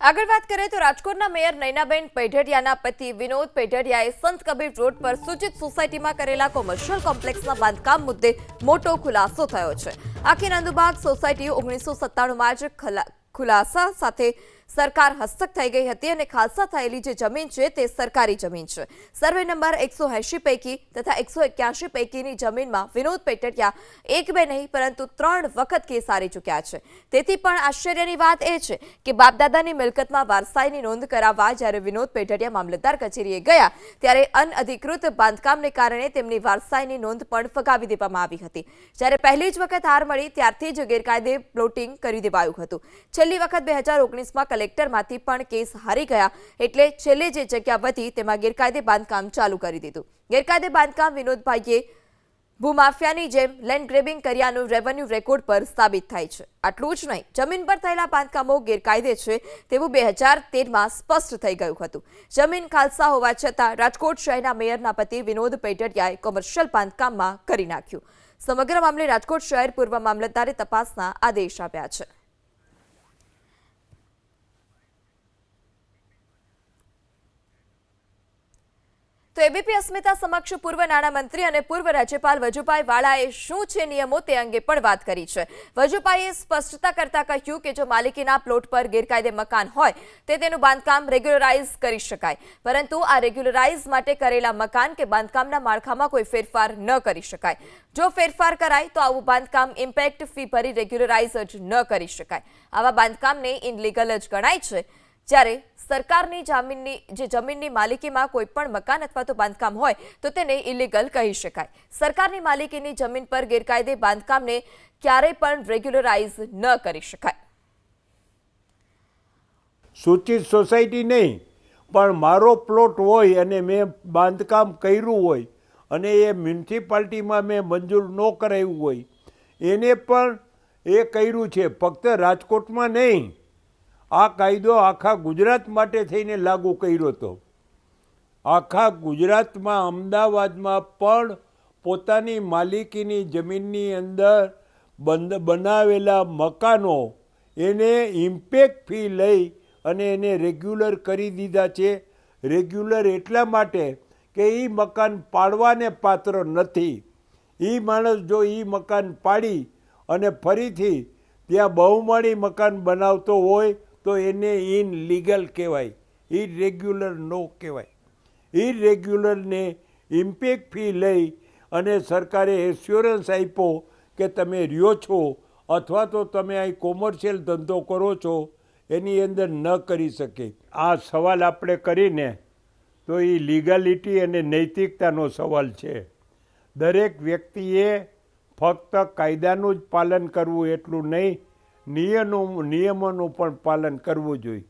આગળ વાત કરીએ તો રાજકોટના મેયર નૈનાબેન પેઢડિયાના પતિ વિનોદ પેઢડિયાએ સંત કબીર રોડ પર સૂચિત સોસાયટીમાં કરેલા કોમર્શિયલ કોમ્પ્લેક્સના બાંધકામ મુદ્દે મોટો ખુલાસો થયો છે। આખી નંદુબાગ સોસાયટી 1997માં જ ખુલાસા સાથે સરકાર હસ્તક થઈ ગઈ હતી અને ખાલસા થયેલી જે જમીન છે તે સરકારી જમીન છે। સર્વે નંબર 180 પૈકી તથા 181 પૈકીની જમીનમાં વિનોદ પેઢડિયા એક બે નહીં પરંતુ 3 વખત કેસ હારી ચૂક્યા છે। તેથી પણ આશ્ચર્યની વાત એ છે કે બાપદાદાની મિલકતમાં વારસાઈની નોંધ કરાવવા જ્યારે વિનોદ પેઢડિયા મામલતદાર કચેરીએ ગયા ત્યારે અનઅધિકૃત બાંધકામને કારણે તેમની વારસાઈની નોંધ પણ ફગાવી દેવામાં આવી હતી। જ્યારે પહેલી જ વખત હાર મળી ત્યારથી જ ગેરકાયદે પ્લોટિંગ કરી દેવાયું હતું। છેલ્લી વખત 2019માં કલેક્ટરમાંથી પણ કેસ હારી ગયા એટલે છેલ્લે જે જગ્યા વધી તેમાં ગેરકાયદે બાંધકામ ચાલુ કરી દીધું। ગેરકાયદે બાંધકામ વિનોદભાઈએ ભૂમાફિયાની જેમ લેન્ડ ગ્રેબિંગ કર્યાનું રેવન્યુ રેકોર્ડ પર સાબિત થાય છે। આટલું જ નહીં, જમીન પર થયેલા બાંધકામો ગેરકાયદે છે તેવું 2013માં સ્પષ્ટ થઈ ગયું હતું। જમીન ખાલસા હોવા છતાં રાજકોટ શહેરના મેયરના પતિ વિનોદ પેઢડિયાએ કોમર્શિયલ બાંધકામમાં કરી નાખ્યું। સમગ્ર મામલે રાજકોટ શહેર પૂર્વ મામલતદારે તપાસના આદેશ આપ્યા છે। તો એબીપી અસ્મિતા સમક્ષ પૂર્વ નાણામંત્રી અને પૂર્વ રાજ્યપાલ વજુભાઈ વાળાએ શું છે નિયમો તે અંગે પણ વાત કરી છે। વજુભાઈએ સ્પષ્ટતા કરતા કહ્યું કે જો માલિકીના પ્લોટ પર ગેરકાયદે મકાન હોય તે તેનું બાંધકામ રેગ્યુલરાઇઝ કરી શકાય, પરંતુ આ રેગ્યુલરાઇઝ માટે કરેલા મકાન કે બાંધકામના માળખામાં કોઈ ફેરફાર ન કરી શકાય। જો ફેરફાર કરાય તો આવું બાંધકામ ઇમ્પેક્ટ ફી ભરી રેગ્યુલરાઇઝ જ ન કરી શકાય। આવા બાંધકામને ઇનલીગલ જ ગણાય છે। જ્યારે સરકારની જમીનની માલિકીમાં કોઈ પણ મકાન અથવા તો બાંધકામ હોય તો તેને ઇલીગલ કહી શકાય। સરકારની માલિકીની જમીન પર ગેરકાયદે બાંધકામને ક્યારેય પણ રેગ્યુલરાઇઝ ન કરી શકાય। સૂચિત સોસાયટી નહીં પણ મારો પ્લોટ હોય અને મેં બાંધકામ કર્યું હોય અને એ મ્યુનિસિપાલિટીમાં મેં મંજૂર ન કરાવ્યું હોય એને પણ એ કર્યું છે। ફક્ત રાજકોટમાં નહીં, આ કાયદો આખા ગુજરાત માટે થઈને લાગુ કર્યો હતો। આખા ગુજરાતમાં અમદાવાદમાં પણ પોતાની માલિકીની જમીનની અંદર બનાવેલા મકાનો એને ઇમ્પેક્ટ ફી લઈ અને એને રેગ્યુલર કરી દીધા છે। રેગ્યુલર એટલા માટે કે એ મકાન પાડવાને પાત્ર નથી। એ માણસ જો એ મકાન પાડી અને ફરીથી ત્યાં બહુમાળી મકાન બનાવતો હોય તો એને ઇનલીગલ કહેવાય, ઇરેગ્યુલર નો કહેવાય। ઇરેગ્યુલરને ઇમ્પેક્ટ ફી લઈ અને સરકારે એશ્યોરન્સ આપ્યો કે તમે રહ્યો છો અથવા તો તમે અહીં કોમર્શિયલ ધંધો કરો છો એની અંદર ન કરી શકે। આ સવાલ આપણે કરીને તો એ લીગાલિટી અને નૈતિકતાનો સવાલ છે। દરેક વ્યક્તિએ ફક્ત કાયદાનું જ પાલન કરવું એટલું નહીં, નિયમોનું પણ પાલન કરવું જોઈએ।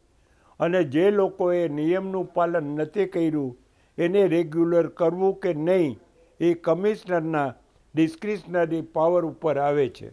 અને જે લોકોએ નિયમનું પાલન નથી કર્યું એને રેગ્યુલર કરવું કે નહીં એ કમિશનરના ડિસ્ક્રિશનરી પાવર ઉપર આવે છે।